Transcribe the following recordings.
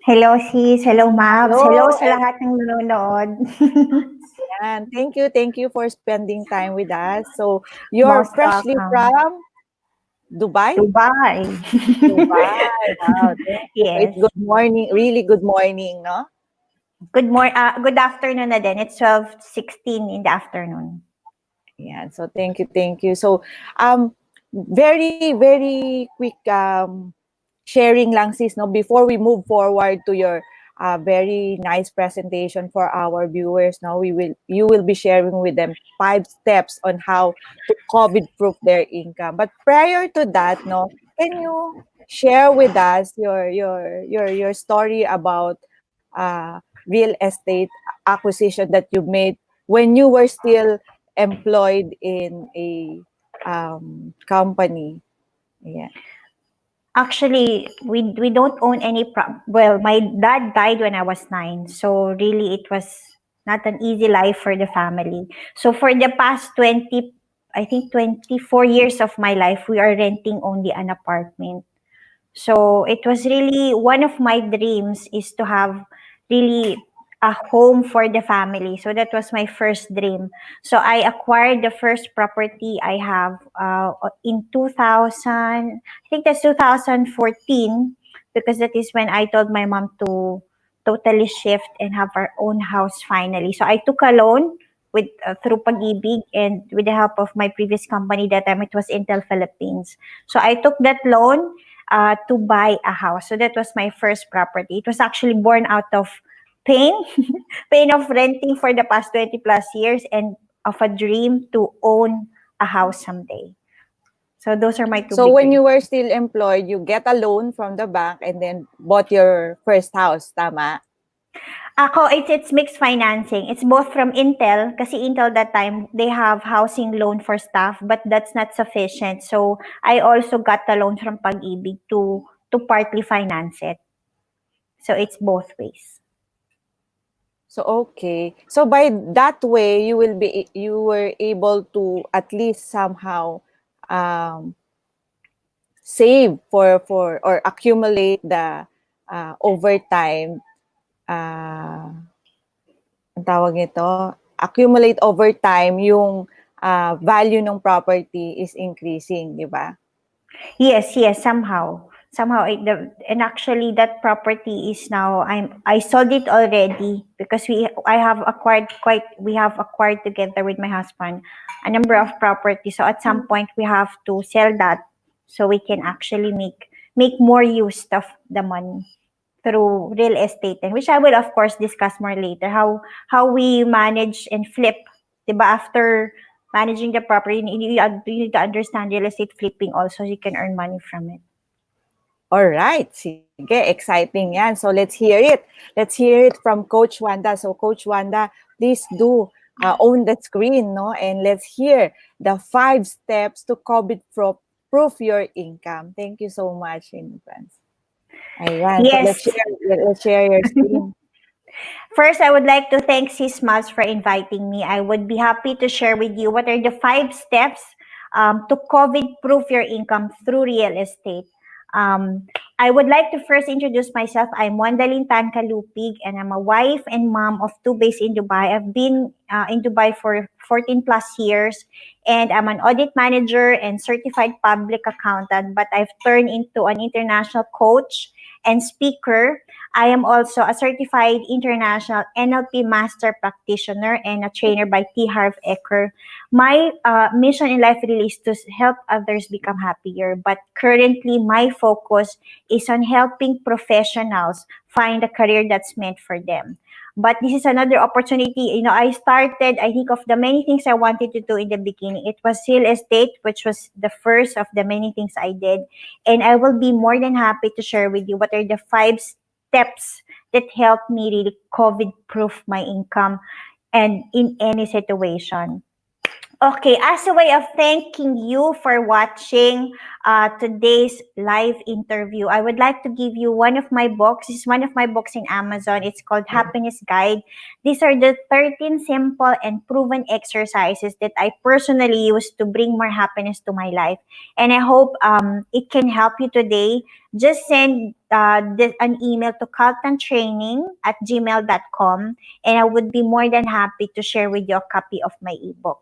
Hello sis, hello Mavs, hello Hello, sa lahat ng nanonood. and thank you for spending time with us. So, you're Most freshly welcome. from Dubai? Dubai. Dubai. Wow, thank you. So, Yes. it's good morning, really good morning, no? Good afternoon na din. It's 12:16 in the afternoon. Yeah, so thank you. So, very quick sharing lang sis, no, before we move forward to your very nice presentation for our viewers. Now you will be sharing with them 5 steps on how to COVID proof their income. But prior to that, no, can you share with us your story about real estate acquisition that you made when you were still employed in a company? Yeah. Actually, we don't own any well, my dad died when I was 9. So really it was not an easy life for the family. So for the past 20, I think 24 years of my life, we are renting only an apartment. So it was really one of my dreams is to have really a home for the family. So that was my first dream. So I acquired the first property I have in 2000. I think that's 2014 because that is when I told my mom to totally shift and have our own house finally. So I took a loan with through Pag-ibig and with the help of my previous company that time it was Intel Philippines. So I took that loan to buy a house. So that was my first property. It was actually born out of pain, pain of renting for the past 20 plus years and of a dream to own a house someday. So those are my two So big when dreams. you were still employed, you get a loan from the bank and then bought your first house, tama? Ako, it's mixed financing. It's both from Intel, kasi Intel that time, they have housing loan for staff, but that's not sufficient. So, I also got the loan from Pag-ibig to partly finance it. So, it's both ways. So okay. So by that way, you were able to at least somehow um, save for or accumulate the overtime ang tawag nito, accumulate over time yung value ng property is increasing, di ba? Yes, somehow and actually that property is now I sold it already because we have acquired together with my husband a number of properties. So at some point we have to sell that so we can actually make more use of the money through real estate, and which I will of course discuss more later how we manage and flip, 'di ba? After managing the property, you need to understand real estate flipping also, so you can earn money from it. All right, sige, exciting yan. So let's hear it. Let's hear it from Coach Wanda. So Coach Wanda, please do own the screen, no? And let's hear the 5 steps to COVID proof your income. Thank you so much in advance. Ayan, so Yes. let's share your screen. First, I would like to thank Sis Mals for inviting me. I would be happy to share with you what are the 5 steps to COVID-proof your income through real estate. I would like to first introduce myself. I'm Wandalyn Tan Calupig, and I'm a wife and mom of 2 based in Dubai. I've been in Dubai for 14 plus years, and I'm an audit manager and certified public accountant, but I've turned into an international coach and speaker. I am also a certified international NLP master practitioner and a trainer by T. Harv Eker. My mission in life really is to help others become happier, but currently my focus is on helping professionals find a career that's meant for them. But this is another opportunity. I think of the many things I wanted to do in the beginning. It was real estate, which was the first of the many things I did. And I will be more than happy to share with you what are the 5 steps that help me really COVID proof my income and in any situation. Okay, as a way of thanking you for watching today's live interview, I would like to give you one of my books. It's one of my books in Amazon. It's called Happiness Guide. These are the 13 simple and proven exercises that I personally use to bring more happiness to my life. And I hope it can help you today. Just send an email to caltantraining@gmail.com, and I would be more than happy to share with you a copy of my ebook.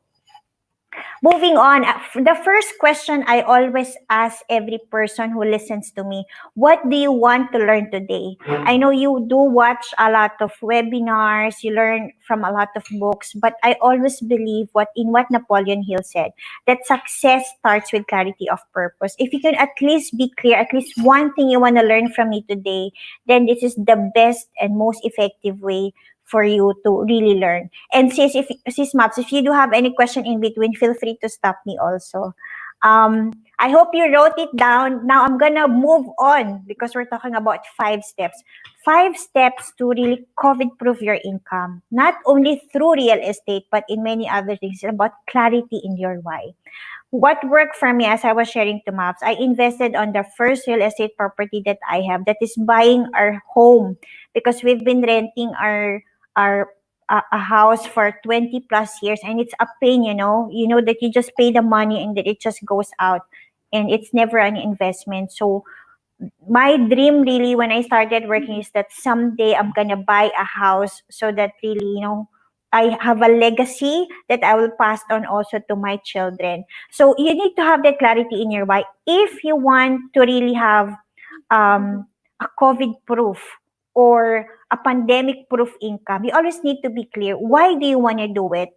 Moving on, the first question I always ask every person who listens to me, what do you want to learn today? I know you do watch a lot of webinars, you learn from a lot of books, but I always believe what Napoleon Hill said, that success starts with clarity of purpose. If you can at least be clear, at least one thing you want to learn from me today, then this is the best and most effective way for you to really learn. And sis Maps, if you do have any question in between, feel free to stop me also. I hope you wrote it down. Now I'm gonna move on because we're talking about 5 steps. 5 steps to really COVID-proof your income, not only through real estate, but in many other things. It's about clarity in your why. What worked for me, as I was sharing to Maps, I invested on the first real estate property that I have, that is buying our home, because we've been renting our a house for 20 plus years, and it's a pain, that you just pay the money and that it just goes out, and it's never an investment. So my dream really when I started working is that someday I'm gonna buy a house, so that really, I have a legacy that I will pass on also to my children. So you need to have that clarity in your why. If you want to really have a COVID proof or a pandemic proof income, you always need to be clear. Why do you want to do it?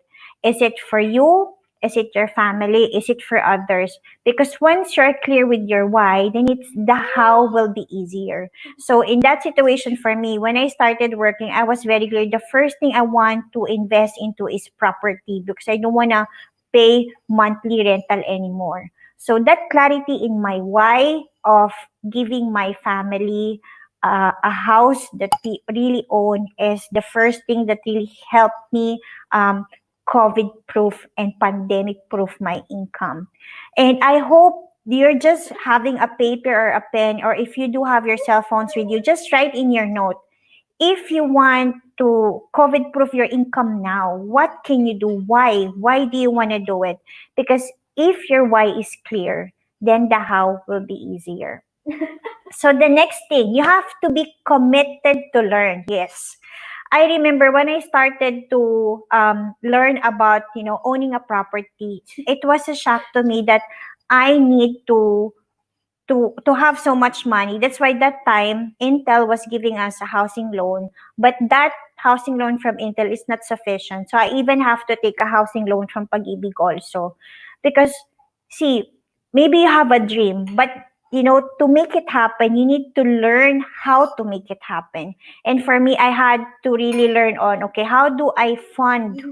Is it for you? Is it your family? Is it for others? Because once you're clear with your why, then it's the how will be easier. So in that situation for me, when I started working, I was very clear. The first thing I want to invest into is property, because I don't want to pay monthly rental anymore. So that clarity in my why of giving my family a house that we really own is the first thing that really helped me COVID proof and pandemic proof my income. And I hope you're just having a paper or a pen, or if you do have your cell phones with you, just write in your note. If you want to COVID proof your income now, what can you do? Why? Why do you want to do it? Because if your why is clear, then the how will be easier. So the next thing, you have to be committed to learn. Yes. I remember when I started to learn about, owning a property, it was a shock to me that I need to have so much money. That's why that time Intel was giving us a housing loan, but that housing loan from Intel is not sufficient. So I even have to take a housing loan from Pag-ibig also, because see, maybe you have a dream, but to make it happen, you need to learn how to make it happen. And for me, I had to really learn on, okay, how do I fund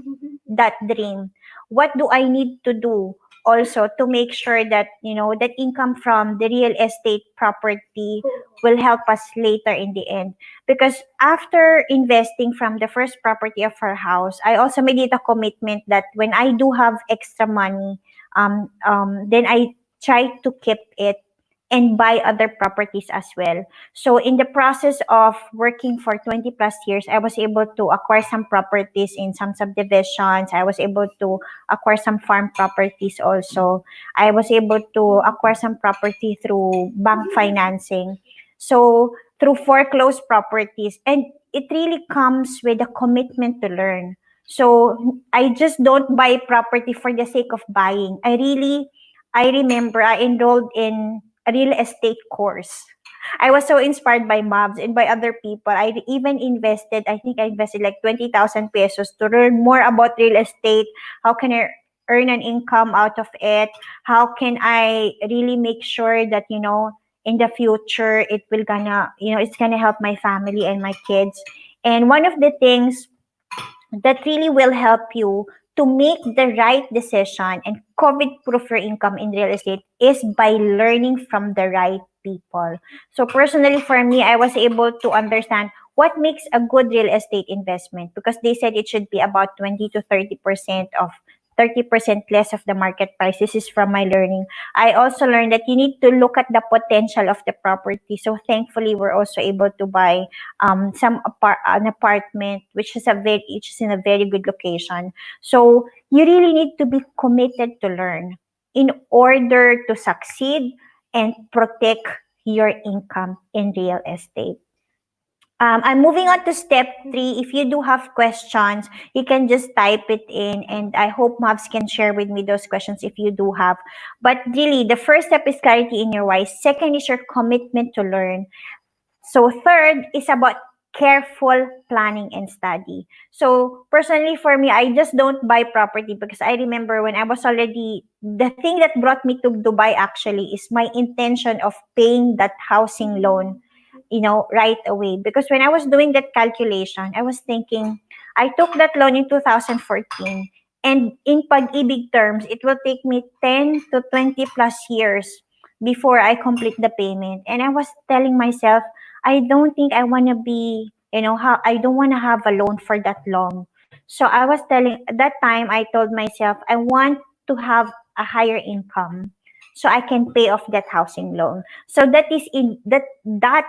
that dream? What do I need to do also to make sure that, that income from the real estate property will help us later in the end? Because after investing from the first property of our house, I also made it a commitment that when I do have extra money, then I try to keep it and buy other properties as well. So in the process of working for 20 plus years, I was able to acquire some properties in some subdivisions. I was able to acquire some farm properties also. I was able to acquire some property through bank financing. So through foreclosed properties. And it really comes with a commitment to learn. So I just don't buy property for the sake of buying. I remember I enrolled in a real estate course. I was so inspired by mobs and by other people. I even invested, I think I invested like 20,000 pesos to learn more about real estate. How can I earn an income out of it? How can I really make sure that, in the future, it's gonna help my family and my kids. And one of the things that really will help you to make the right decision and COVID-proof your income in real estate is by learning from the right people. So personally for me, I was able to understand what makes a good real estate investment, because they said it should be about 20 to 30% of 30% less of the market price. This is from my learning. I also learned that you need to look at the potential of the property. So thankfully, we're also able to buy an apartment which is in a very good location. So you really need to be committed to learn in order to succeed and protect your income in real estate. I'm moving on to step 3. If you do have questions, you can just type it in, and I hope Mavs can share with me those questions if you do have. But really, the first step is clarity in your why. Second is your commitment to learn. So third is about careful planning and study. So personally for me, I just don't buy property because I remember when I was already, the thing that brought me to Dubai actually is my intention of paying that housing loan, right away. Because when I was doing that calculation, I was thinking, I took that loan in 2014, and in pag-ibig terms, it will take me 10 to 20 plus years before I complete the payment. And I was telling myself, I don't think I want to be, how I don't want to have a loan for that long. So I was telling at that time, I told myself I want to have a higher income so I can pay off that housing loan. So that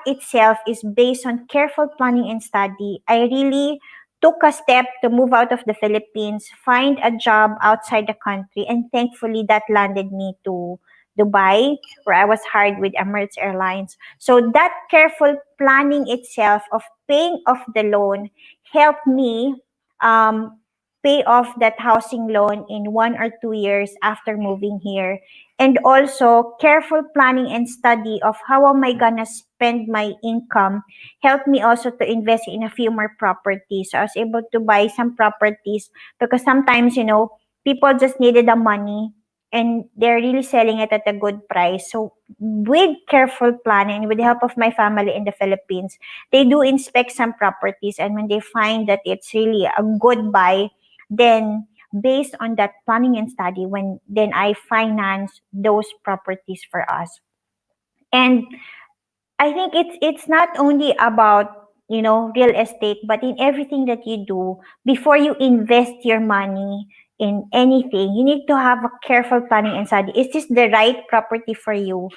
itself is based on careful planning and study. I really took a step to move out of the Philippines, find a job outside the country, and thankfully that landed me to Dubai, where I was hired with Emirates Airlines. So that careful planning itself of paying off the loan helped me um, pay off that housing loan in 1 or 2 years after moving here. And also, careful planning and study of how am I gonna spend my income helped me also to invest in a few more properties. So I was able to buy some properties because sometimes, people just needed the money and they're really selling it at a good price. So with careful planning, with the help of my family in the Philippines, they do inspect some properties, and when they find that it's really a good buy, then based on that planning and study, when then I finance those properties for us. And I think it's not only about real estate, but in everything that you do, before you invest your money in anything, you need to have a careful planning and study. Is this the right property for you?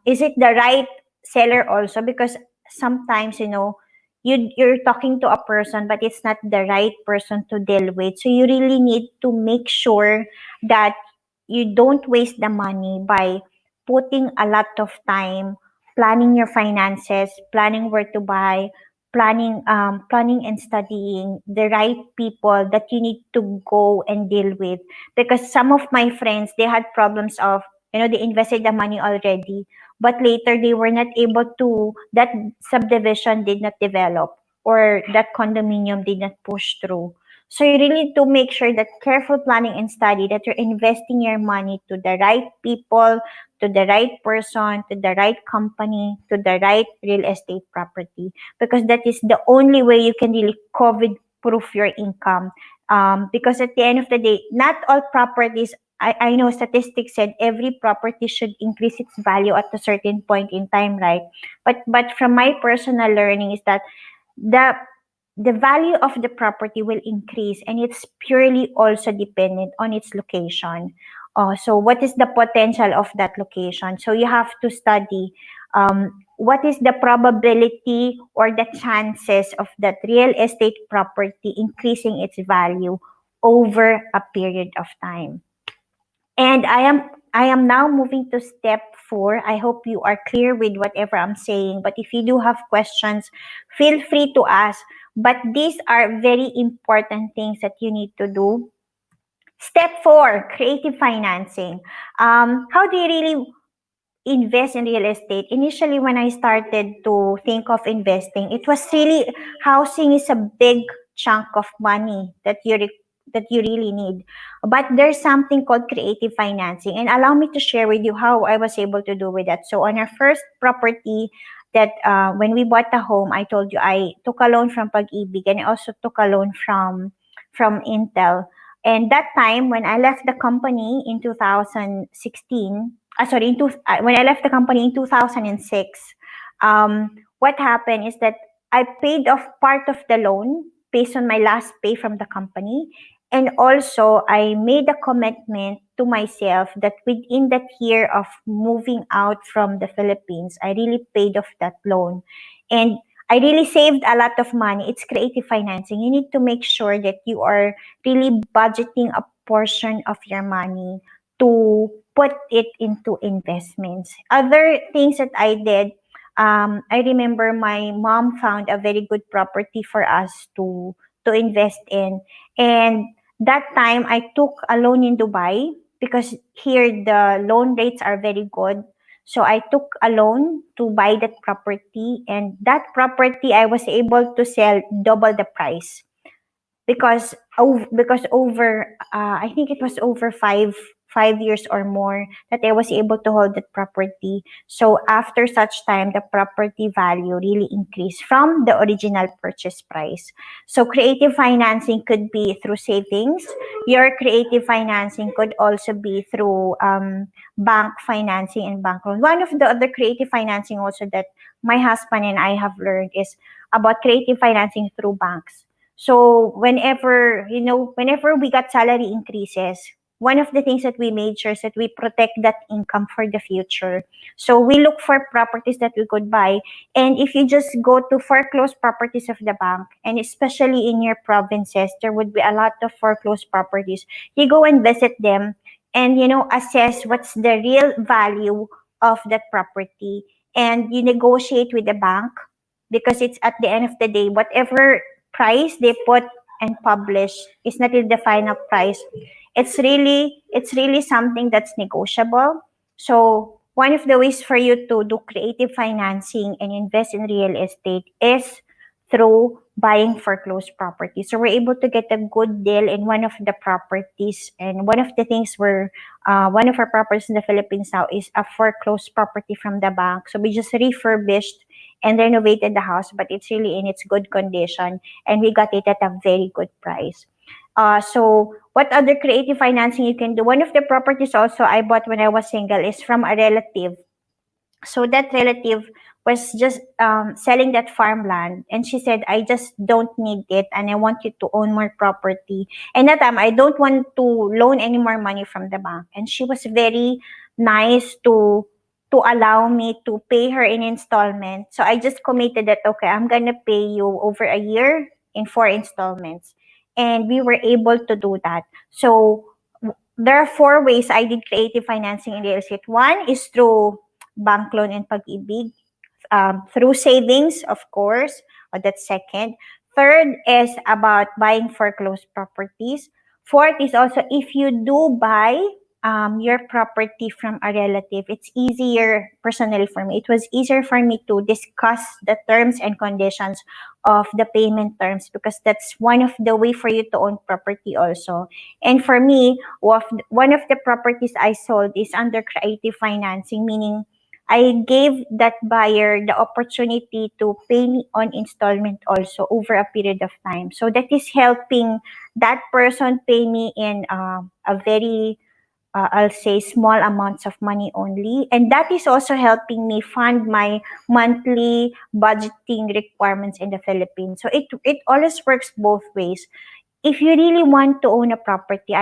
Is it the right seller also? Because sometimes you're talking to a person, but it's not the right person to deal with. So you really need to make sure that you don't waste the money by putting a lot of time planning your finances, planning where to buy, planning and studying the right people that you need to go and deal with. Because some of my friends, they had problems of, they invested the money already, but later they were not able to, that subdivision did not develop or that condominium did not push through. So you really need to make sure that careful planning and study that you're investing your money to the right people, to the right person, to the right company, to the right real estate property, because that is the only way you can really COVID proof your income. Because at the end of the day, not all properties, I know statistics said every property should increase its value at a certain point in time, right? But from my personal learning is that the the value of the property will increase, and it's purely also dependent on its location. So what is the potential of that location? So you have to study what is the probability or the chances of that real estate property increasing its value over a period of time. And I am now moving to step 4. I hope you are clear with whatever I'm saying. But if you do have questions, feel free to ask. But these are very important things that you need to do. Step 4, creative financing. How do you really invest in real estate? Initially, when I started to think of investing, it was really, housing is a big chunk of money that you really need. But there's something called creative financing, and allow me to share with you how I was able to do with that. So on our first property, that when we bought the home, I told you I took a loan from Pag-ibig, and I also took a loan from Intel. And that time, when I left the company in 2016, when I left the company in 2006, what happened is that I paid off part of the loan based on my last pay from the company, And also, I made a commitment to myself that within that year of moving out from the Philippines, I really paid off that loan. And I really saved a lot of money. It's creative financing. You need to make sure that you are really budgeting a portion of your money to put it into investments. Other things that I did, I remember my mom found a very good property for us to invest in. And that time I took a loan in Dubai because here the loan rates are very good. So I took a loan to buy that property, and that property I was able to sell double the price because over I think it was over 5 years or more that I was able to hold that property. So after such time, the property value really increased from the original purchase price. So creative financing could be through savings. Your creative financing could also be through bank financing and bank loan. One of the other creative financing also that my husband and I have learned is about creative financing through banks. So whenever we got salary increases, one of the things that we made sure is that we protect that income for the future. So we look for properties that we could buy. And if you just go to foreclosed properties of the bank, and especially in your provinces, there would be a lot of foreclosed properties. You go and visit them and, assess what's the real value of that property. And you negotiate with the bank because it's at the end of the day, whatever price they put and publish is not really the final price. It's really something that's negotiable. So one of the ways for you to do creative financing and invest in real estate is through buying foreclosed properties. So we're able to get a good deal in one of the properties, and one of the things where one of our properties in the Philippines now is a foreclosed property from the bank. So we just refurbished and renovated the house, but it's really in its good condition, and we got it at a very good price. So what other creative financing you can do? One of the properties also I bought when I was single is from a relative. So that relative was just selling that farmland, and she said, I just don't need it and I want you to own more property. And that time I don't want to loan any more money from the bank, and she was very nice to allow me to pay her in installment. So I just committed that, okay, I'm gonna pay you over a year in 4 installments, and we were able to do that. So there are 4 ways I did creative financing in real estate. One is through bank loan and pag-ibig, through savings, of course. That's second. Third is about buying foreclosed properties. Fourth is also if you do buy your property from a relative, it's easier personally for me. It was easier for me to discuss the terms and conditions of the payment terms because that's one of the way for you to own property also. And for me, one of the properties I sold is under creative financing, meaning I gave that buyer the opportunity to pay me on installment also over a period of time. So that is helping that person pay me in a very, I'll say, small amounts of money only. And that is also helping me fund my monthly budgeting requirements in the Philippines. So it always works both ways. If you really want to own a property,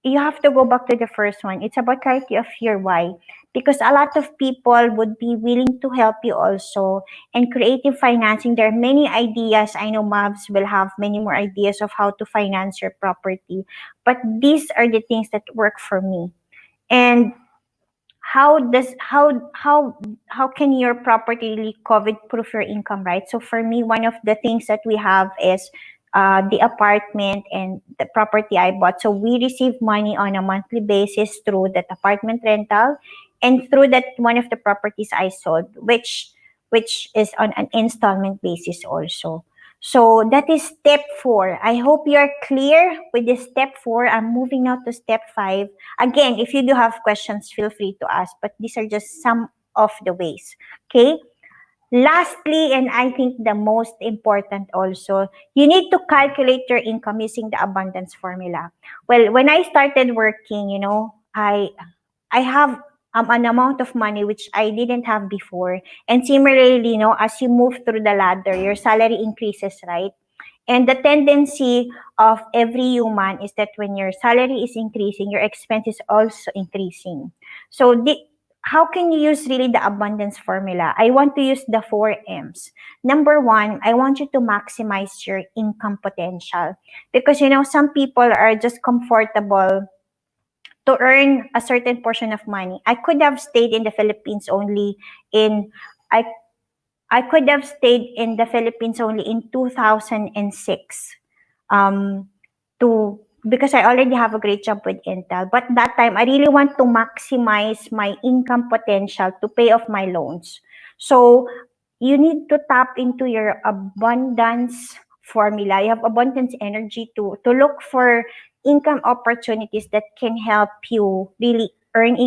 you have to go back to the first one. It's about clarity of your why. Because a lot of people would be willing to help you also. And creative financing, there are many ideas. I know Mavs will have many more ideas of how to finance your property. But these are the things that work for me. And how can your property really COVID proof your income, right? So for me, one of the things that we have is the apartment and the property I bought. So we receive money on a monthly basis through that apartment rental and through that one of the properties I sold, which is on an installment basis also. So that is step 4. I hope you're clear with this step 4. I'm moving now to step 5. Again, if you do have questions, feel free to ask, but these are just some of the ways. Okay? Lastly, and I think the most important also, you need to calculate your income using the abundance formula. Well, when I started working, I have an amount of money which I didn't have before. And similarly, as you move through the ladder, your salary increases, right? And the tendency of every human is that when your salary is increasing, your expense is also increasing. So how can you use really the abundance formula? I want to use the 4 M's. Number one, I want you to maximize your income potential. Because, some people are just comfortable to earn a certain portion of money. I could have stayed in the Philippines only in, I I could have stayed in the Philippines only in 2006, um, to because I already have a great job with Intel. But that time, I really want to maximize my income potential to pay off my loans. So you need to tap into your abundance formula. You have abundance energy to look for income opportunities that can help you really earn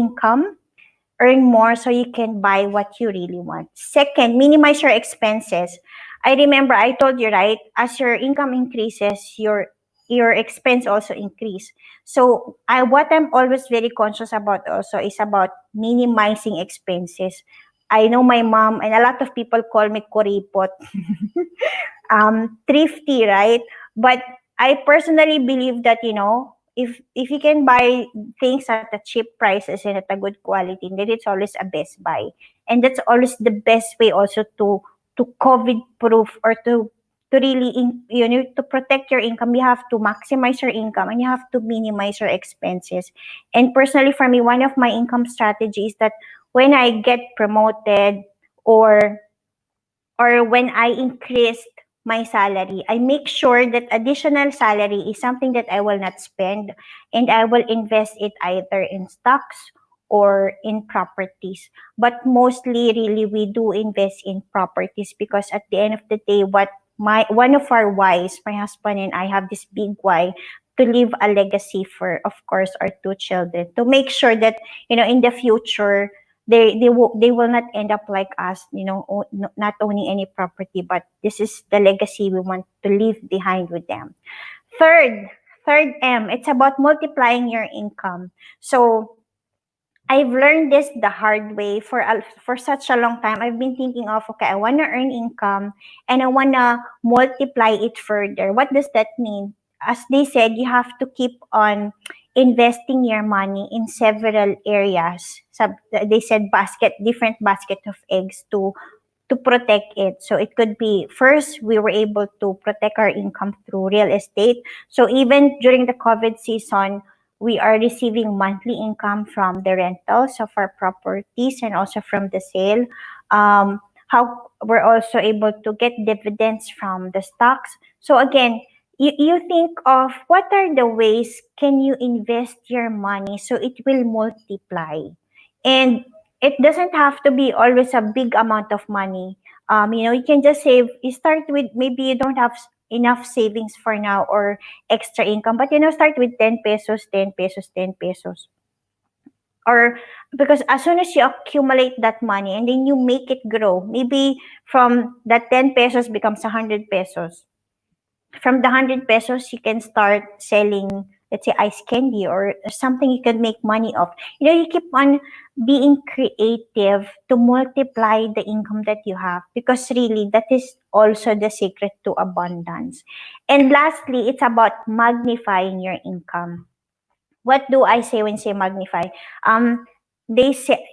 more so you can buy what you really want. Second, minimize your expenses. I remember I told you, right? As your income increases, your expense also increase. So what I'm always very conscious about also is about minimizing expenses. I know my mom and a lot of people call me kuripot, thrifty, right? But I personally believe that, if you can buy things at a cheap prices and at a good quality, then it's always a best buy. And that's always the best way also to COVID proof, or to really to protect your income. You have to maximize your income and you have to minimize your expenses. And personally for me, one of my income strategies that when I get promoted, or when I increased my salary, I make sure that additional salary is something that I will not spend, and I will invest it either in stocks or in properties. But mostly, really, we do invest in properties, because at the end of the day, what my one of our whys, my husband and I have this big why to leave a legacy for, of course, our two children, to make sure that in the future they will not end up like us, not owning any property, but this is the legacy we want to leave behind with them. Third M, it's about multiplying your income. So I've learned this the hard way. For such a long time, I've been thinking of, okay, I want to earn income and I want to multiply it further. What does that mean? As they said, you have to keep on investing your money in several areas. They said different basket of eggs to protect it. So it could be, first, we were able to protect our income through real estate. So even during the COVID season, we are receiving monthly income from the rentals of our properties and also from the sale. How we're also able to get dividends from the stocks. So again, you think of what are the ways can you invest your money so it will multiply. And it doesn't have to be always a big amount of money. You can just save. You start with, maybe you don't have enough savings for now or extra income, but start with 10 pesos, 10 pesos, 10 pesos. Or because as soon as you accumulate that money and then you make it grow, maybe from that 10 pesos becomes 100 pesos. From the 100 pesos, you can start selling, let's say, ice candy or something you can make money of. You keep on being creative to multiply the income that you have, because really that is also the secret to abundance. And lastly, it's about magnifying your income. What do I say when say magnify? They say,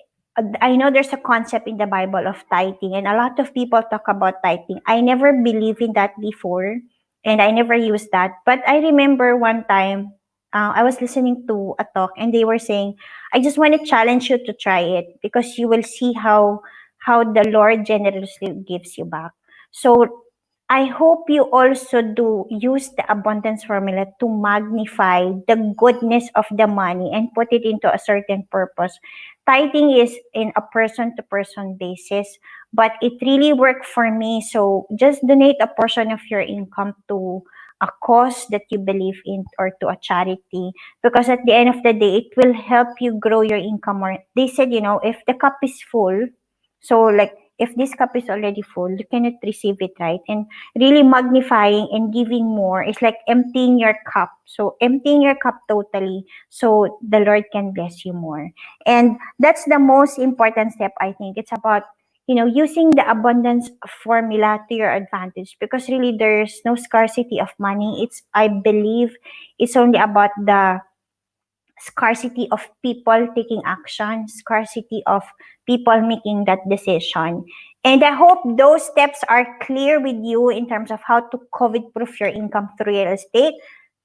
I know there's a concept in the Bible of tithing, and a lot of people talk about tithing. I never believed in that before, and I never used that. But I remember one time, I was listening to a talk, and they were saying, "I just want to challenge you to try it, because you will see how the Lord generously gives you back." So I hope you also do use the abundance formula to magnify the goodness of the money and put it into a certain purpose. Tithing is in a person to person basis, but it really worked for me. So just donate a portion of your income to a cause that you believe in, or to a charity, because at the end of the day, it will help you grow your income more. They said, if the cup is full, so like, if this cup is already full, you cannot receive it, right? And really magnifying and giving more is like emptying your cup. So emptying your cup totally, so the Lord can bless you more. And that's the most important step, I think. It's about using the abundance formula to your advantage, because really there's no scarcity of money. I believe it's only about the scarcity of people taking action, scarcity of people making that decision. And I hope those steps are clear with you in terms of how to COVID proof your income through real estate.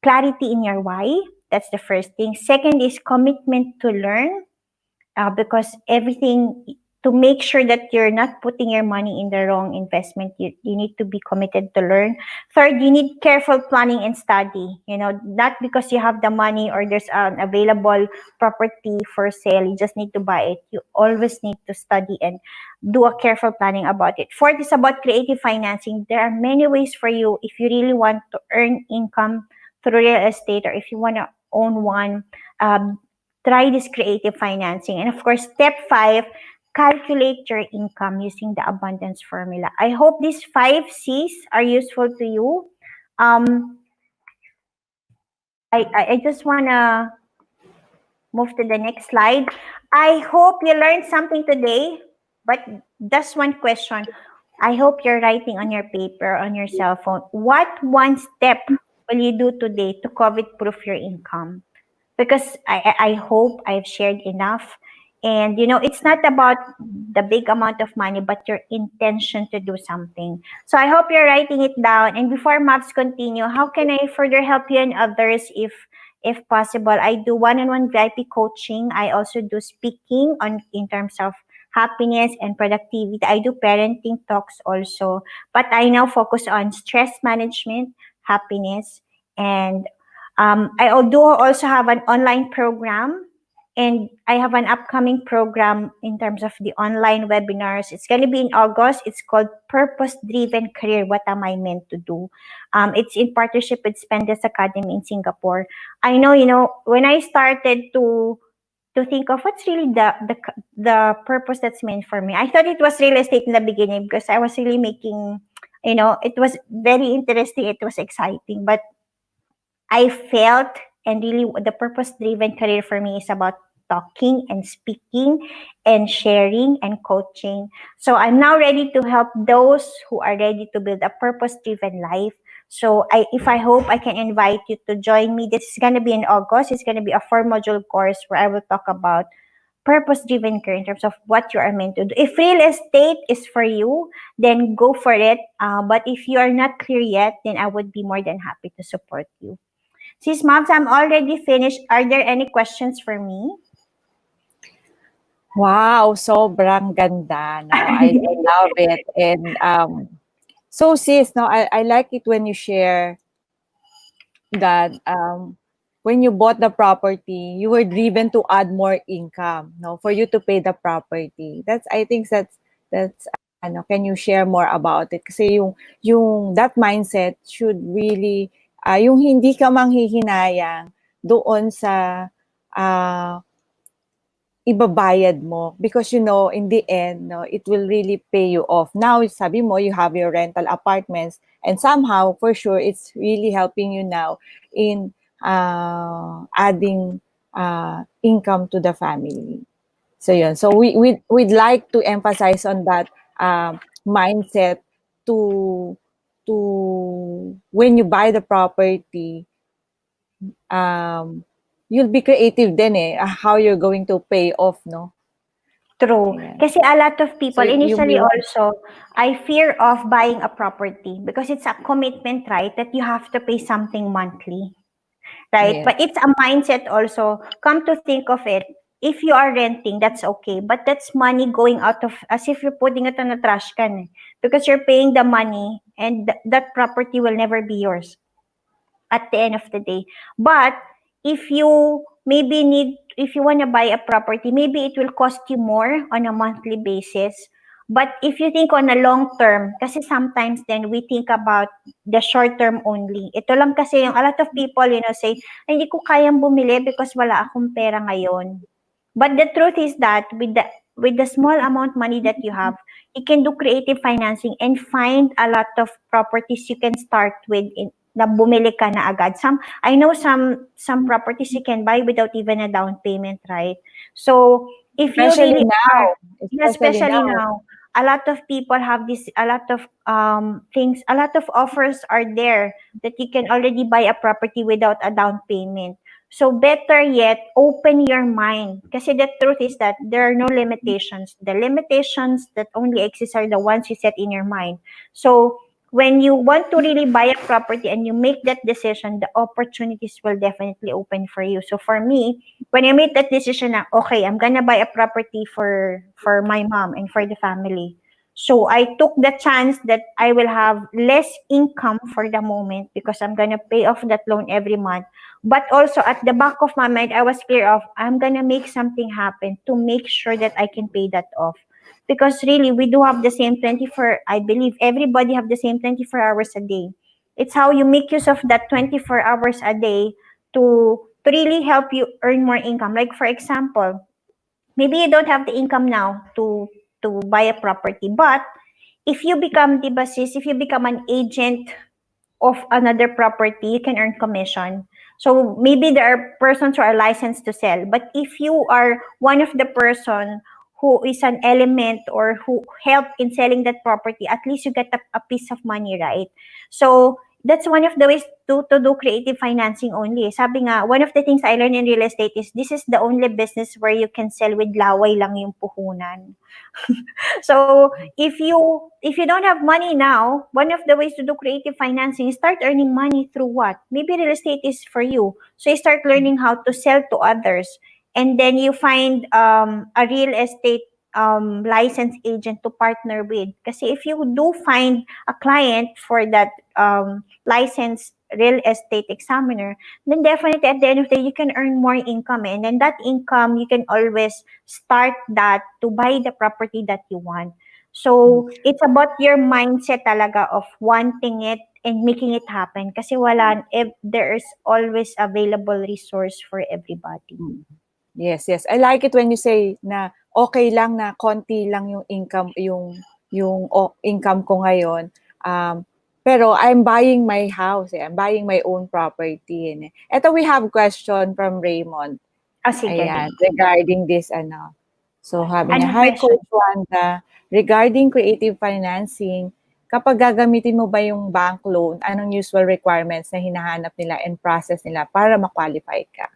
Clarity in your why. That's the first thing. Second is commitment to learn, because everything, to make sure that you're not putting your money in the wrong investment, you need to be committed to learn. Third, you need careful planning and study. Not because you have the money or there's an available property for sale, you just need to buy it. You always need to study and do a careful planning about it. Fourth is about creative financing. There are many ways for you if you really want to earn income through real estate, or if you want to own one. Try this creative financing. And of course, step 5, calculate your income using the abundance formula. I hope these 5 C's are useful to you. I just want to move to the next slide. I hope you learned something today, but just one question. I hope you're writing on your paper, on your cell phone. What one step will you do today to COVID proof your income? Because I hope I've shared enough. And it's not about the big amount of money, but your intention to do something. So I hope you're writing it down. And before maps continue, how can I further help you and others if possible? I do one-on-one VIP coaching. I also do speaking in terms of happiness and productivity. I do parenting talks also, but I now focus on stress management, happiness, and I do also have an online program, and I have an upcoming program in terms of the online webinars. It's going to be in August. It's called Purpose Driven Career. What am I meant to do? It's in partnership with Spendes Academy in Singapore. I know, when I started to think of what's really the purpose that's meant for me, I thought it was real estate in the beginning, because I was really making, it was very interesting. It was exciting, but I felt, and really the purpose driven career for me is about talking and speaking and sharing and coaching. So I'm now ready to help those who are ready to build a purpose driven life. So I hope I can invite you to join me. This is going to be in August. It's going to be a 4-module course where I will talk about purpose driven career in terms of what you are meant to do. If real estate is for you, then go for it. But if you are not clear yet, then I would be more than happy to support you. Sis Moms, I'm already finished. Are there any questions for me? Wow, sobrang ganda, no? I love it. And so sis, no, I like it when you share that when you bought the property, you were driven to add more income, no, for you to pay the property. I think that's ano, can you share more about it? Kasi yung that mindset should really yung hindi ka manghihinayang doon sa ibabayad mo, because in the end, no, it will really pay you off. Now sabi mo you have your rental apartments, and somehow for sure it's really helping you now in adding income to the family. So yun, so we'd like to emphasize on that mindset to when you buy the property, you'll be creative then how you're going to pay off, no? True. Ayan. Kasi a lot of people, So, initially also, I fear of buying a property because it's a commitment, right? That you have to pay something monthly, right? Yes. But it's a mindset also. Come to think of it, if you are renting, that's okay. But that's money going out of, as if you're putting it on a trash can. Because you're paying the money and that property will never be yours at the end of the day. But if you if you want to buy a property, maybe it will cost you more on a monthly basis. But if you think on a long term, kasi sometimes then we think about the short term only. Ito lang kasi yung a lot of people, say, ay, hindi ko kayang bumili because wala akong pera ngayon. But the truth is that with the small amount money that you have, you can do creative financing and find a lot of properties you can start with na bumili ka na agad. I know some properties you can buy without even a down payment, right? So if you Especially really now. are, especially now, a lot of people have this, a lot of things, a lot of offers are there that you can already buy a property without a down payment. So better yet, open your mind. Kasi the truth is that there are no limitations. The limitations that only exist are the ones you set in your mind. So when you want to really buy a property and you make that decision, the opportunities will definitely open for you. So for me, when I made that decision na, okay, I'm gonna buy a property for my mom and for the family. So I took the chance that I will have less income for the moment because I'm gonna pay off that loan every month. But also at the back of my mind, I was clear of I'm gonna make something happen to make sure that I can pay that off. Because really, we do have the same 24, I believe everybody have the same 24 hours a day. It's how you make use of that 24 hours a day to really help you earn more income. Like for example, maybe you don't have the income now to buy a property, but if you become, di ba sis, if you become an agent of another property, you can earn commission. So maybe there are persons who are licensed to sell, but if you are one of the person who is an element or who help in selling that property, at least you get a piece of money, right? So that's one of the ways to do creative financing only. Sabi nga, one of the things I learned in real estate is this is the only business where you can sell with laway lang yung puhunan. So if you don't have money now, one of the ways to do creative financing is start earning money through what? Maybe real estate is for you. So you start learning how to sell to others, and then you find a real estate licensed agent to partner with. Kasi if you do find a client for that licensed real estate examiner, then definitely at the end of the day, you can earn more income. And then that income, you can always start that to buy the property that you want. So, it's about your mindset talaga of wanting it and making it happen. Kasi there is always available resource for everybody. Yes, yes. I like it when you say na okay lang na konti lang yung income income ko ngayon. Pero I'm buying my house, I'm buying my own property. Ito we have question from Raymond. Sige. Ayan, regarding this So sabi niya, Anong "Hi question? Coach Wanda, regarding creative financing, kapag gagamitin mo ba yung bank loan, anong usual requirements na hinahanap nila and process nila para ma-qualify ka?"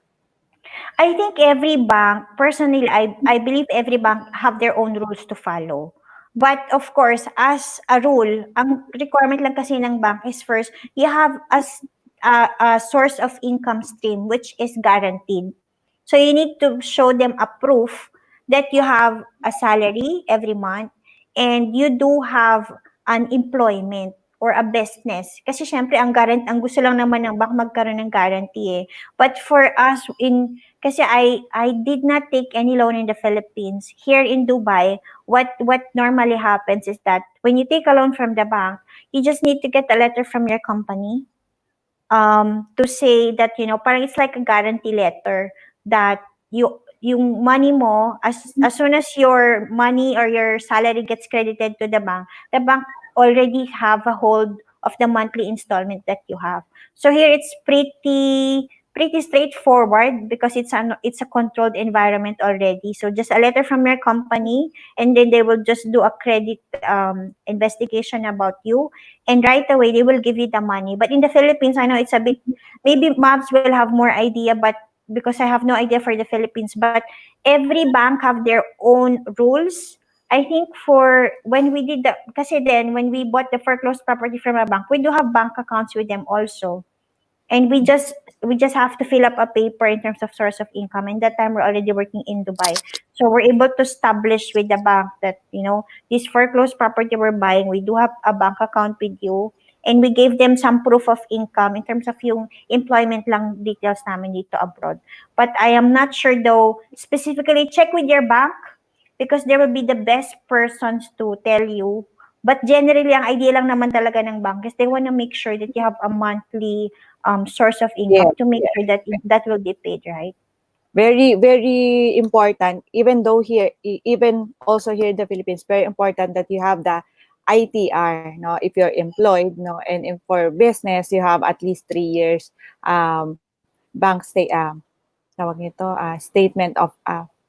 I think every bank, personally, I believe every bank have their own rules to follow. But of course, as a rule, ang requirement lang kasi ng bank is first, you have a source of income stream which is guaranteed. So you need to show them a proof that you have a salary every month and you do have an employment or a business. Kasi syempre ang gusto lang naman ng bank magkaroon ng guarantee eh. But for us kasi I did not take any loan in the Philippines. Here in Dubai, what normally happens is that when you take a loan from the bank, you just need to get a letter from your company to say that, parang it's like a guarantee letter that yung money mo, as soon as your money or your salary gets credited to the bank already have a hold of the monthly installment that you have. So here it's pretty straightforward because it's a controlled environment already. So just a letter from your company, and then they will just do a credit investigation about you, and right away they will give you the money. But in the Philippines, I know it's a bit, maybe Mavs will have more idea, but because I have no idea for the Philippines, but every bank have their own rules. I think for when we did kasi then when we bought the foreclosed property from a bank, we do have bank accounts with them also. And we just have to fill up a paper in terms of source of income. And that time we're already working in Dubai. So we're able to establish with the bank that, this foreclosed property we're buying, we do have a bank account with you. And we gave them some proof of income in terms of yung employment lang details namin dito abroad. But I am not sure though, specifically check with your bank because they will be the best persons to tell you. But generally, ang idea lang naman talaga ng bank is they want to make sure that you have a monthly source of income to make sure that that will be paid, right? Very, very important. Even though even also here in the Philippines, very important that you have the ITR. No, if you're employed, no, and for business, you have at least 3 years bank tawag nito, statement of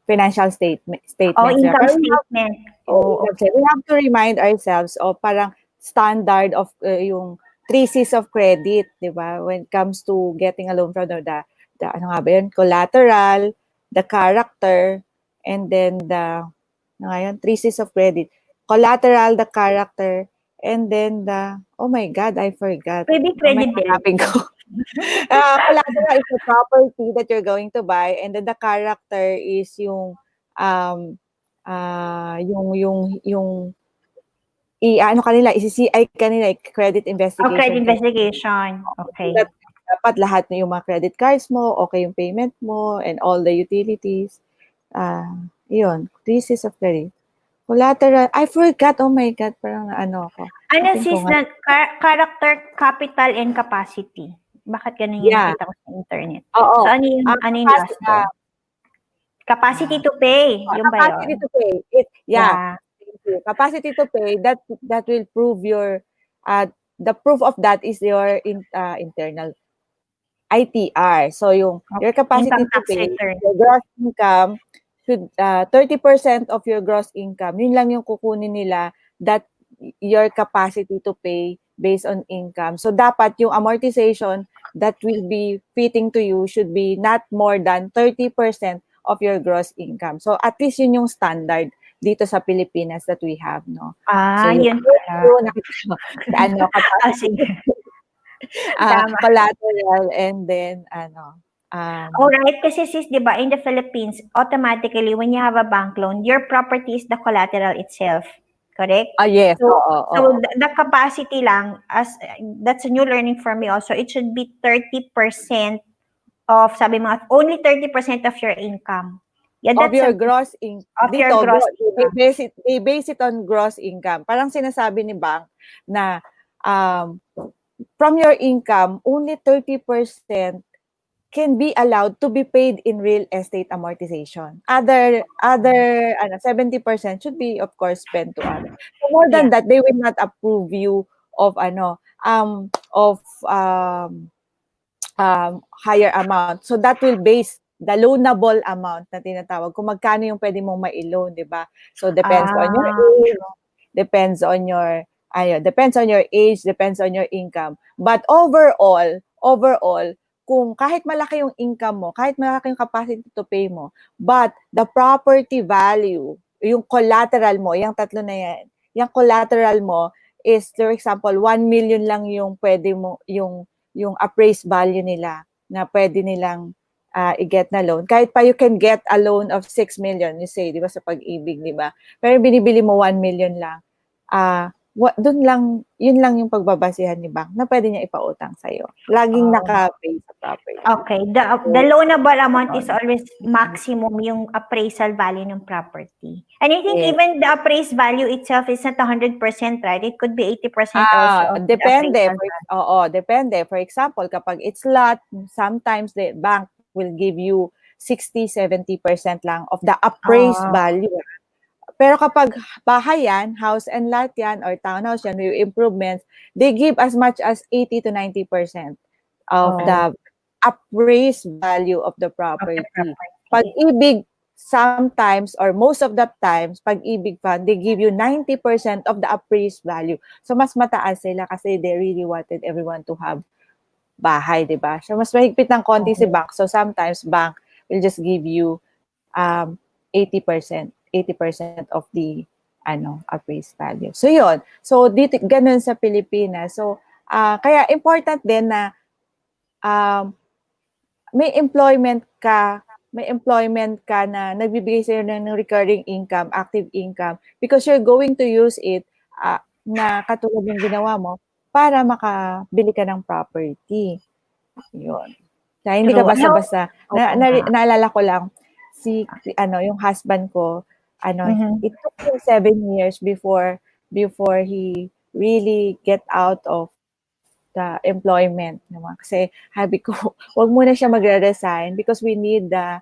financial statements. Income statement. Oh, okay. We have to remind ourselves of parang standard of yung 3 C's of credit, di ba? When it comes to getting a loan from the ano nga ba yun? Collateral, the character, and then the, ano nga yun? 3 C's of credit. Collateral, the character, and then the, oh my God, I forgot. Pwede Mamaya credit din. hanapin ko. Collateral is the property that you're going to buy, and then the character is yung um yung ano kanila, isi-CI kanila, credit Oh, investigation credit kanila. investigation. Okay. That dapat lahat ng yung mga credit cards mo, okay yung payment mo, and all the utilities. Yun, thesis of credit. Collateral, I forgot, oh my God, parang ano ako. Ano Atin ko sis nga. na character, capital, and capacity? Bakit ganun yung Yeah. nakita ko sa internet? Oo. So, ano yung last doon? Capacity to pay. Yung ba Capacity yun? to pay. Yeah. Thank you. Capacity to pay, that will prove your, the proof of that is your internal ITR. So your capacity Income to tax pay, return. your gross income should 30% of your gross income. Yun lang yung kukunin nila, that your capacity to pay based on income. So dapat yung amortization that will be fitting to you should be not more than 30% of your gross income. So at least yun yung standard dito sa Pilipinas that we have, no? So yung Yun pala. nakita mo, ano, capacity Sige. Tama. collateral, and then Alright, kasi sis, di ba, in the Philippines, automatically, when you have a bank loan, your property is the collateral itself. Correct? yes, So, oo. the capacity lang, that's a new learning for me also, it should be 30% of, sabi mo, only 30% of your income. Yeah, Of that's your gross income. of your gross income. They base it on gross income. Parang sinasabi ni bank na from your income, only 30% can be allowed to be paid in real estate amortization. Other 70% should be, of course, spent to others. So more than that, they will not approve you of higher amount. So that will base the loanable amount na tinatawag, kung magkano yung pwede mong ma-loan, di ba? So depends on your age, depends on your age, depends on your income. But overall, kung kahit malaki yung income mo, kahit malaki yung capacity to pay mo, but the property value, yung collateral mo, yung tatlo na yan, yung collateral mo is, for example, 1 million lang yung pwede mo, yung appraised value nila na pwede nilang i-get na loan. Kahit pa you can get a loan of 6 million, you say, di ba, sa pag-ibig, di ba? Pero binibili mo 1 million lang. Doon lang, yun lang yung pagbabasihan ni bank na pwede niya ipautang sa'yo. Laging naka-pay sa property. Okay. The loanable amount is always maximum yung appraisal value ng property. And I think even the appraised value itself is not 100%, right? It could be 80% also. Depende. Depende. For example, kapag it's lot, sometimes the bank will give you 60-70% lang of the appraised value. Pero kapag bahay yan, house and lot yan, or townhouse yan, with improvements, they give as much as 80-90% of the appraised value of the property. Pag-ibig, sometimes, or most of the times, pag-ibig fund, they give you 90% of the appraised value. So, mas mataas sila kasi they really wanted everyone to have bahay, di ba? So, mas mahigpit ng konti si bank. So, sometimes, bank will just give you 80% of the appraised value. So yun. So dito ganun sa Pilipinas. So kaya important din na may employment ka na nagbibigay sa'yo ng recurring income, active income, because you're going to use it na katulad ng ginawa mo para makabili ka ng property. Yun. Kaya hindi ka basta-basta. Naalala ko lang, yung husband ko, it took him 7 years before he really get out of the employment naman. Kasi sabi ko, wag muna siya magre-resign because we need the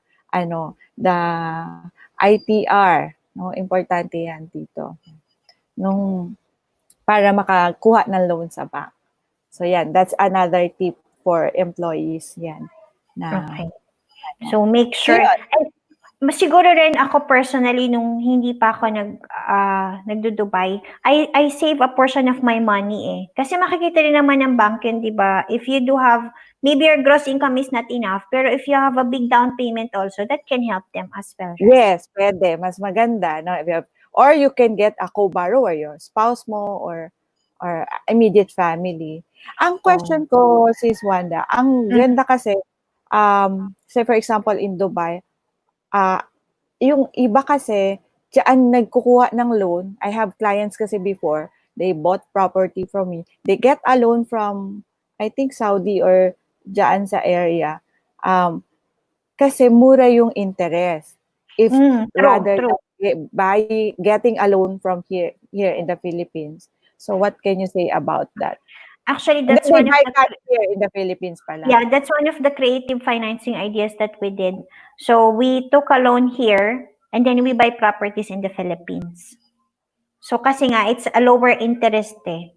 ITR, no? Importante yan dito. Para makakuha ng loan sa bank. So yan, that's another tip for employees yan. Okay. So make sure. Mas siguro rin ako personally nung hindi pa ako nagdo-Dubai, I save a portion of my money eh. Kasi makikita rin naman ng bank yun, 'di ba? If you do have maybe your gross income is not enough, pero if you have a big down payment also, that can help them as well, right? Yes, pwede. Mas maganda, no? Or you can get a co-borrower, your spouse mo or immediate family. Ang Oh. question ko, Sis Wanda, ang Mm. ganda kasi, say for example in Dubai, ah, yung iba kasi, diyaan nagkukuha ng loan. I have clients kasi before, they bought property from me. They get a loan from, I think, Saudi or diyaan sa area. Um, Kasi mura yung interest. If True, rather true. than getting a loan from here in the Philippines. So what can you say about that? Actually, And then that's they one of buy the cash here in the Philippines pala. yeah, that's one of the creative financing ideas that we did. So we took a loan here and then we buy properties in the Philippines. So kasi nga it's a lower interest eh.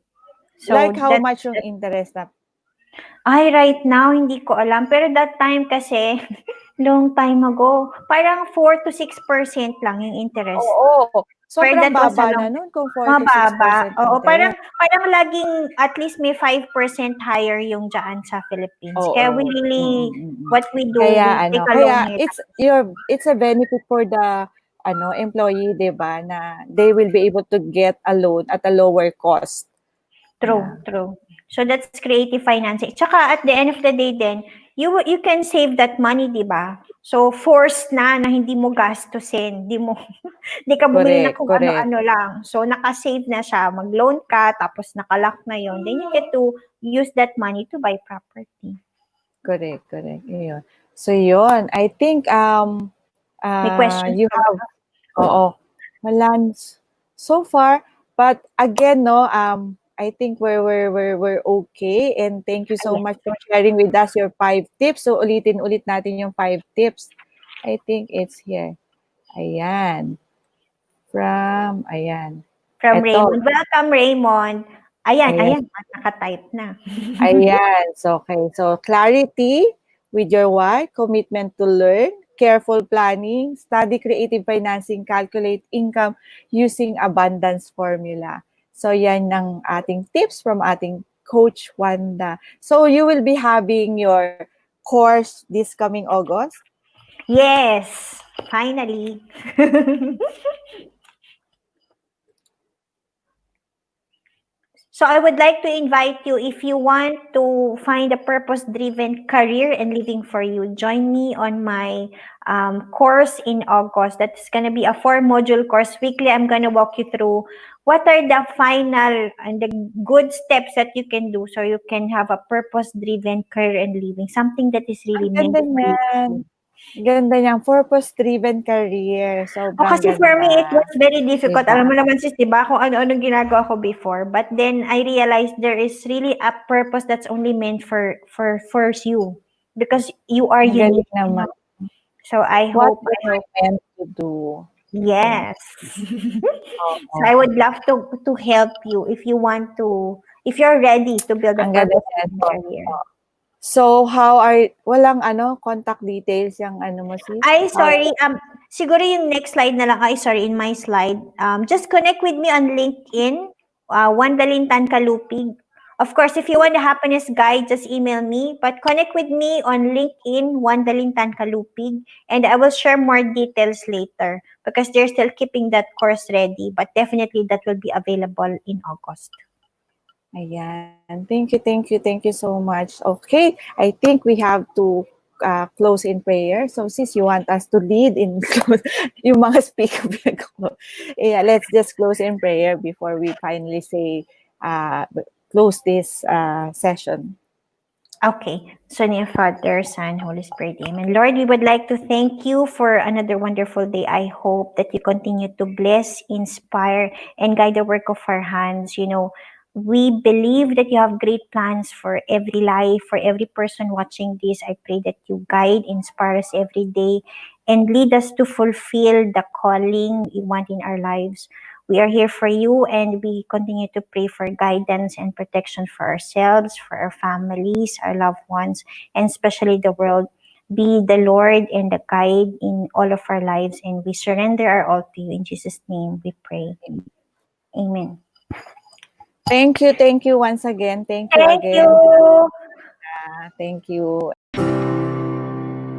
Like So how that much yung interest na? ay right now hindi ko alam pero that time kasi long time ago parang 4 to 6% lang yung interest. Oo. Pero Sobrang that was a baba long na nun kung 4 to mababa. 6% Oo, parang interest. parang laging at least may 5% higher yung diyaan sa Philippines. Kaya we Oo. really Mm. what we do, we Kaya take ano, a loan kaya here. it's a benefit for the employee, 'di ba, na they will be able to get a loan at a lower cost. True, Yeah. true. So that's creative financing. Tsaka at the end of the day din, you can save that money, 'di ba? So forced na hindi mo gastusin, di ka bumili na Correct, kung correct. ano-ano lang. So naka-save na siya, mag-loan ka tapos naka-lock na 'yon. Then you get to use that money to buy property. Correct, correct. Yun. So yun, I think May questions you ka ba? have oo. Wala so far, but again no, I think we're okay, and thank you so Ayan. much for sharing with us your 5 tips. So ulitin-ulit natin yung 5 tips. I think it's here. Ayan. Ayan. From Eto, Raymond. Welcome, Raymond. Ayan, ayan. ayan, naka-type na. Ayan. So, okay. So, clarity with your why, commitment to learn, careful planning, study creative financing, calculate income using abundance formula. So, yan ang ating tips from ating Coach Wanda. So, you will be having your course this coming August? Yes, finally. So I would like to invite you, if you want to find a purpose-driven career and living for you, join me on my course in August. That's going to be a 4-module course. Weekly, I'm going to walk you through what are the final and the good steps that you can do so you can have a purpose-driven career and living, something that is Ang really meant ganda for you to niyan. do. Ganda niyang purpose-driven career. O Sobrang kasi for me, ganda. it was very difficult. Diba? Alam mo naman sis, 'di ba, kung ano-anong ginagawa ko before. But then I realized there is really a purpose that's only meant for you because you are Ang galing unique. naman. So I What hope, am I meant to do? Yeah. yes. So Oo. I would love to help you if you want to, if you're ready to build a Ang ganda niyan. purpose-driven career. So, walang contact details yung mo sis? Ay, How, sorry. Siguro yung next slide na lang. Ay, sorry, in my slide. Just connect with me on LinkedIn, Wandalyn Tan Calupig. Of course, if you want the happiness guide, just email me. But connect with me on LinkedIn, Wandalyn Tan Calupig, and I will share more details later because they're still keeping that course ready. But definitely that will be available in August. ayan. Thank you so much. Okay, I think we have to close in prayer. So, sis, you want us to lead in yung mga speaker ko. Yeah, let's just close in prayer before we finally say, close this session. Okay. So, name of Father, Son, Holy Spirit, Amen. Lord, we would like to thank you for another wonderful day. I hope that you continue to bless, inspire, and guide the work of our hands. You know, we believe that you have great plans for every life, for every person watching this. I pray that you guide, inspire us every day, and lead us to fulfill the calling you want in our lives. We are here for you, and we continue to pray for guidance and protection for ourselves, for our families, our loved ones, and especially the world. be the Lord and the guide in all of our lives. And we surrender our all to you. In Jesus' name we pray. Amen. Thank you once again. Thank you Thank again. you. Thank you.